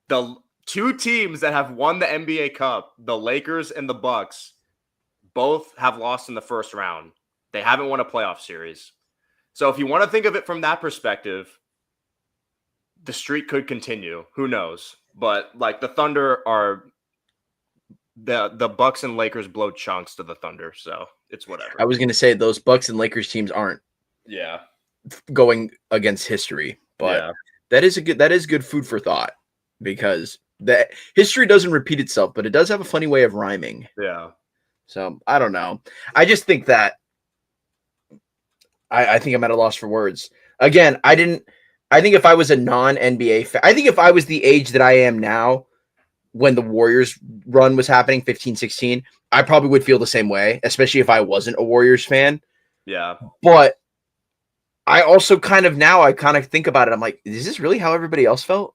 The two teams that have won the NBA Cup, the Lakers and the Bucks, both have lost in the first round. They haven't won a playoff series. So if you want to think of it from that perspective, the streak could continue. Who knows? But like the Thunder are the Bucks and Lakers blow chunks to the Thunder, so it's whatever. I was going to say those Bucks and Lakers teams aren't going against history, but that is good food for thought because that history doesn't repeat itself, but it does have a funny way of rhyming. Yeah. So I don't know. I just think that I think I'm at a loss for words. Again, I think if I was a non-NBA fan, I think if I was the age that I am now when the Warriors run was happening, 15, 16, I probably would feel the same way, especially if I wasn't a Warriors fan. Yeah. But I also kind of think about it. I'm like, is this really how everybody else felt?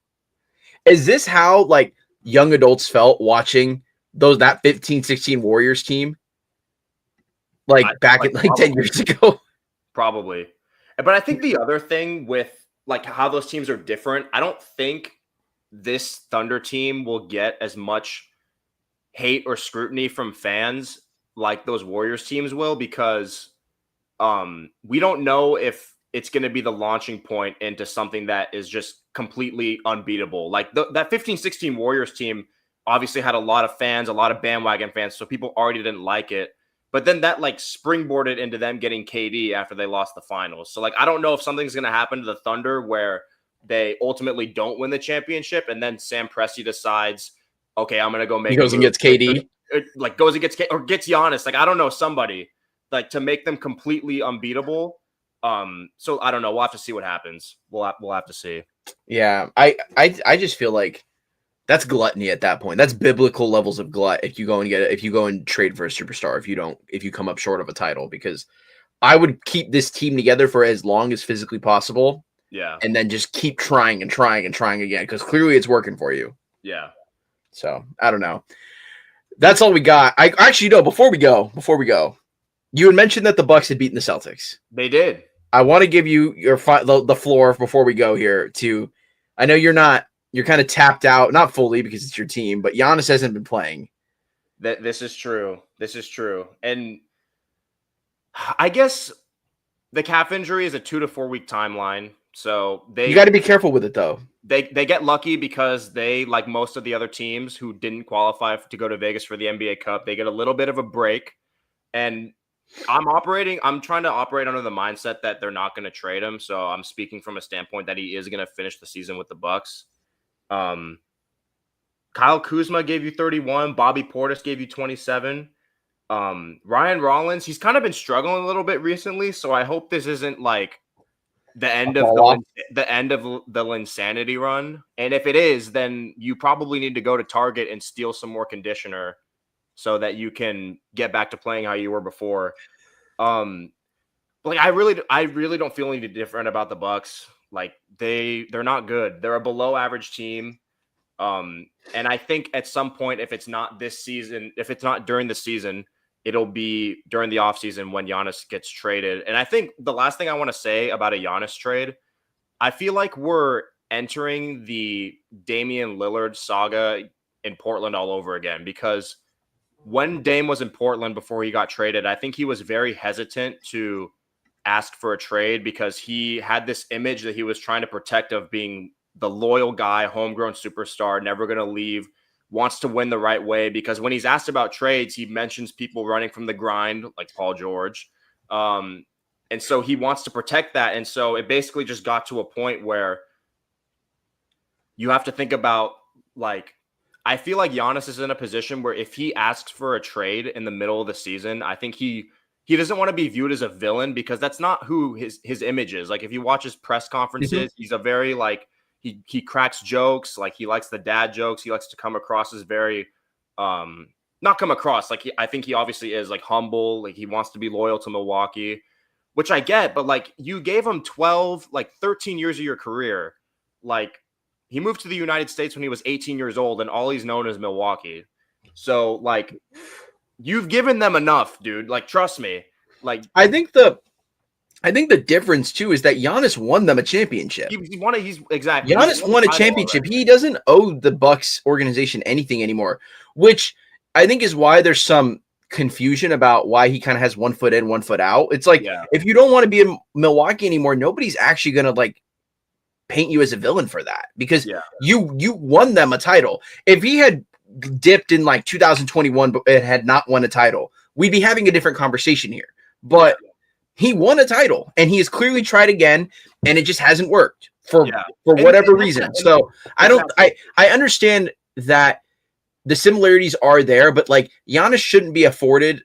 Is this how like young adults felt watching that 15, 16 Warriors team? Like back in like 10 years ago? Probably. But I think the other thing with like how those teams are different, I don't think this Thunder team will get as much hate or scrutiny from fans like those Warriors teams will because we don't know if it's going to be the launching point into something that is just completely unbeatable. Like that 15-16 Warriors team obviously had a lot of fans, a lot of bandwagon fans, so people already didn't like it. But then that like springboarded into them getting KD after they lost the finals. So like I don't know if something's going to happen to the Thunder where they ultimately don't win the championship and then Sam Presti decides, okay, I'm going to go make he goes and gets KD. Like goes and gets or gets Giannis. Like I don't know, somebody like to make them completely unbeatable. So I don't know. We'll have to see what happens. We'll have to see. Yeah, I just feel like that's gluttony at that point. That's biblical levels of glut. If you go and trade for a superstar, if you come up short of a title, because I would keep this team together for as long as physically possible. Yeah, and then just keep trying and trying and trying again because clearly it's working for you. Yeah. So I don't know. That's all we got. I actually know. Before we go, you had mentioned that the Bucks had beaten the Celtics. They did. I want to give you the floor before we go here. I know you're kind of tapped out, not fully because it's your team, but Giannis hasn't been playing. This is true. And I guess the calf injury is a 2 to 4 week timeline. So you got to be careful with it though. They get lucky because they, like most of the other teams who didn't qualify to go to Vegas for the NBA Cup, they get a little bit of a break. And I'm trying to operate under the mindset that they're not going to trade him. So I'm speaking from a standpoint that he is going to finish the season with the Bucks. Kyle Kuzma gave you 31. Bobby Portis gave you 27. Ryan Rollins, he's kind of been struggling a little bit recently. So I hope this isn't like the end of the Linsanity run. And if it is, then you probably need to go to Target and steal some more conditioner so that you can get back to playing how you were before. Like I really don't feel any different about the Bucks. Like they're not good. They're a below average team. And I think at some point, if it's not this season, if it's not during the season, it'll be during the offseason when Giannis gets traded. And I think the last thing I want to say about a Giannis trade, I feel like we're entering the Damian Lillard saga in Portland all over again, because when Dame was in Portland before he got traded, I think he was very hesitant to ask for a trade because he had this image that he was trying to protect of being the loyal guy, homegrown superstar, never going to leave, wants to win the right way. Because when he's asked about trades, he mentions people running from the grind, like Paul George. And so he wants to protect that. And so it basically just got to a point where you have to think about, like, I feel like Giannis is in a position where if he asks for a trade in the middle of the season, I think he doesn't want to be viewed as a villain, because that's not who his image is. Like, if you watch his press conferences, he's a very, like, he cracks jokes. Like, he likes the dad jokes. He likes to come across as very, not come across, like, I think he obviously is, like, humble. Like, he wants to be loyal to Milwaukee, which I get. But, like, you gave him 13 years of your career. Like, he moved to the United States when he was 18 years old, and all he's known is Milwaukee. So, like, You've given them enough, dude. Like, trust me. Like, I think the difference too is that Giannis won them a championship. he won it. He's exactly. He's Giannis won the won a title championship. already. He doesn't owe the Bucks organization anything anymore, which I think is why there's some confusion about why he kind of has 1 foot in, 1 foot out. It's like, Yeah. if you don't want to be in Milwaukee anymore, nobody's actually going to like paint you as a villain for that, because Yeah. you won them a title. If he had dipped in like 2021 but it had not won a title, we'd be having a different conversation here. But he won a title, and he has clearly tried again, and it just hasn't worked for whatever reason. So I understand that the similarities are there, but like Giannis shouldn't be afforded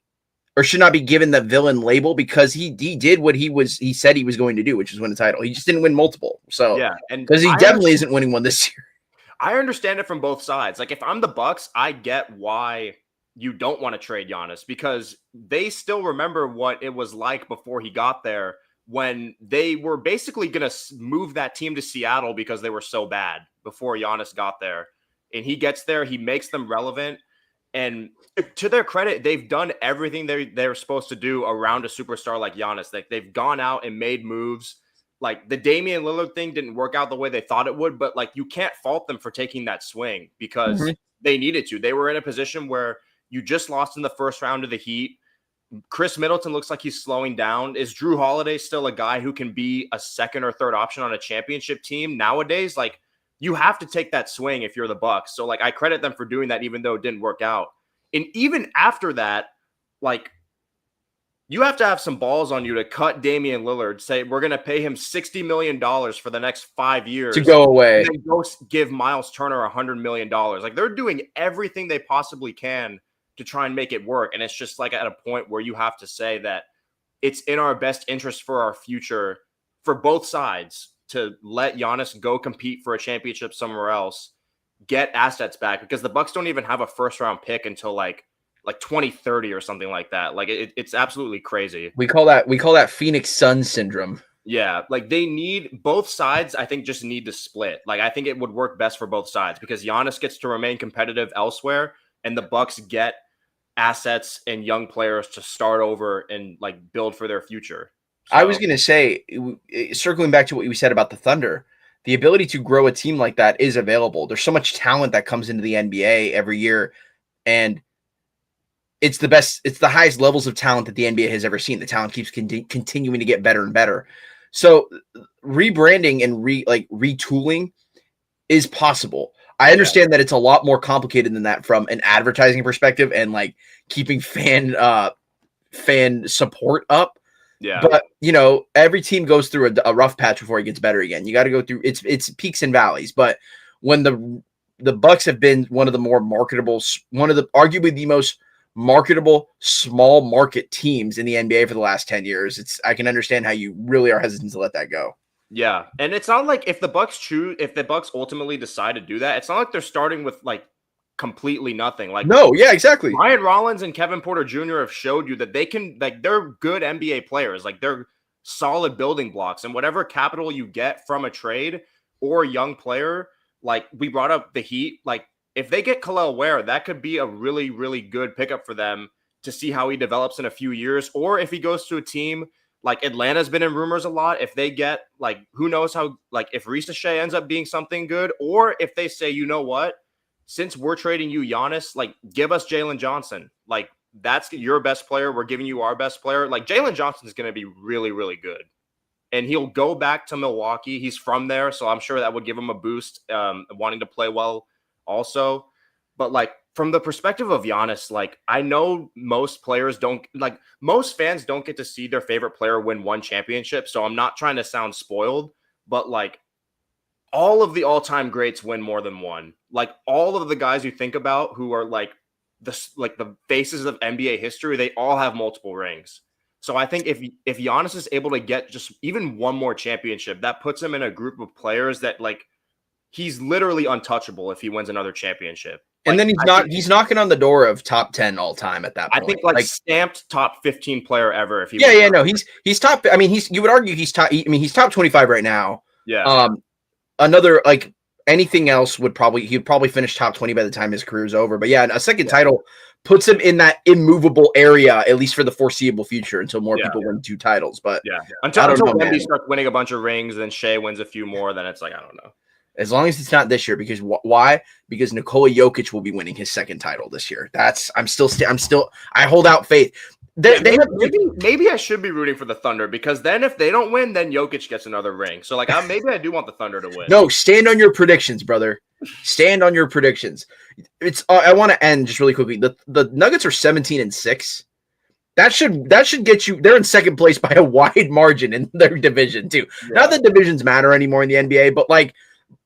or should not be given the villain label, because he did what he said he was going to do, which is win a title. He just didn't win multiple. So Yeah, and because he definitely isn't winning one this year. I understand it from both sides. Like, if I'm the Bucks, I get why you don't want to trade Giannis, because they still remember what it was like before he got there, when they were basically going to move that team to Seattle because they were so bad before Giannis got there. And he gets there, he makes them relevant. And to their credit, they've done everything they're supposed to do around a superstar like Giannis. Like, they've gone out and made moves. Like, the Damian Lillard thing didn't work out the way they thought it would, but like, you can't fault them for taking that swing, because they needed to. They were in a position where you just lost in the first round of the Heat. Chris Middleton looks like he's slowing down. Is Drew Holiday still a guy who can be a second or third option on a championship team nowadays? Like, you have to take that swing if you're the Bucks. So like, I credit them for doing that, even though it didn't work out. And even after that, like, you have to have some balls on you to cut Damian Lillard, say we're going to pay him $60 million for the next 5 years to go away, and then go give Miles Turner $100 million. Like, they're doing everything they possibly can to try and make it work. And it's just like at a point where you have to say that it's in our best interest for our future, for both sides, to let Giannis go compete for a championship somewhere else, get assets back, because the Bucks don't even have a first round pick until like 2030 or something like that. Like, it's absolutely crazy. We call that Phoenix Suns syndrome. Yeah, like, they need both sides. I think just need to split. Like, I think it would work best for both sides, because Giannis gets to remain competitive elsewhere, and the Bucks get assets and young players to start over and like build for their future. So, I was going to say, circling back to what you said about the Thunder, the ability to grow a team like that is available. There's so much talent that comes into the NBA every year, and it's the best. It's the highest levels of talent that the NBA has ever seen. The talent keeps continuing to get better and better. So rebranding and retooling is possible. I understand that it's a lot more complicated than that from an advertising perspective and like keeping fan support up. Yeah. But every team goes through a rough patch before it gets better again. You got to go through it's peaks and valleys. But when the Bucks have been one of the more marketable, arguably the most marketable small market teams in the NBA for the last 10 years, I can understand how you really are hesitant to let that go. Yeah. And it's not like if the Bucks ultimately decide to do that, it's not like they're starting with like completely nothing. Like, no, yeah, exactly. Ryan Rollins and Kevin Porter Jr. have showed you that they can, like, they're good NBA players. Like, they're solid building blocks, and whatever capital you get from a trade or a young player, like we brought up the Heat, like if they get Khalil Ware, that could be a really, really good pickup for them to see how he develops in a few years. Or if he goes to a team like Atlanta's been in rumors a lot, if they get, like, who knows how, like if Shea ends up being something good, or if they say, you know what, since we're trading you Giannis, like give us Jalen Johnson. Like, that's your best player. We're giving you our best player. Like, Jalen Johnson is going to be really, really good. And he'll go back to Milwaukee. He's from there, so I'm sure that would give him a boost, wanting to play well also. But like, from the perspective of Giannis, like, I know most fans don't get to see their favorite player win one championship. So I'm not trying to sound spoiled, but like, all of the all-time greats win more than one. Like, all of the guys you think about who are like the faces of NBA history, they all have multiple rings. So I think if Giannis is able to get just even one more championship, that puts him in a group of players that, like, he's literally untouchable if he wins another championship. And then he's knocking on the door of top 10 all time at that point. I think like stamped top 15 player ever if he he's top. I mean, you would argue he's top. I mean, he's top 25 right now. Yeah. Another, like, anything else he'd probably finish top 20 by the time his career is over. But yeah, a second title puts him in that immovable area, at least for the foreseeable future, until more people win 2 titles. But until Wemby starts winning a bunch of rings, and then Shea wins a few more, then it's like, I don't know. As long as it's not this year, because why? Because Nikola Jokic will be winning his 2nd title this year. I hold out faith. Maybe I should be rooting for the Thunder, because then if they don't win, then Jokic gets another ring. So like, maybe I do want the Thunder to win. No, stand on your predictions, brother. Stand on your predictions. I want to end just really quickly. The Nuggets are 17-6. That should get you. They're in 2nd place by a wide margin in their division too. Yeah. Not that divisions matter anymore in the NBA, but like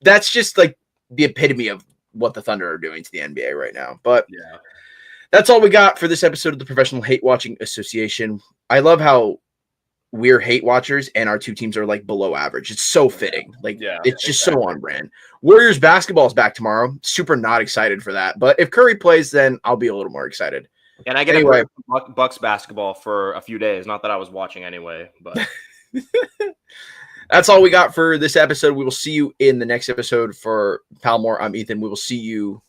that's just like the epitome of what the Thunder are doing to the NBA right now. But that's all we got for this episode of the Professional Hate Watching Association. I love how we're hate watchers and our 2 teams are like below average. It's so fitting. Like it's just so on brand. Warriors basketball is back tomorrow. Super not excited for that. But if Curry plays, then I'll be a little more excited. And I get anyway, Bucks basketball for a few days. Not that I was watching anyway, but that's all we got for this episode. We will see you in the next episode. For Palmore, I'm Ethan. We will see you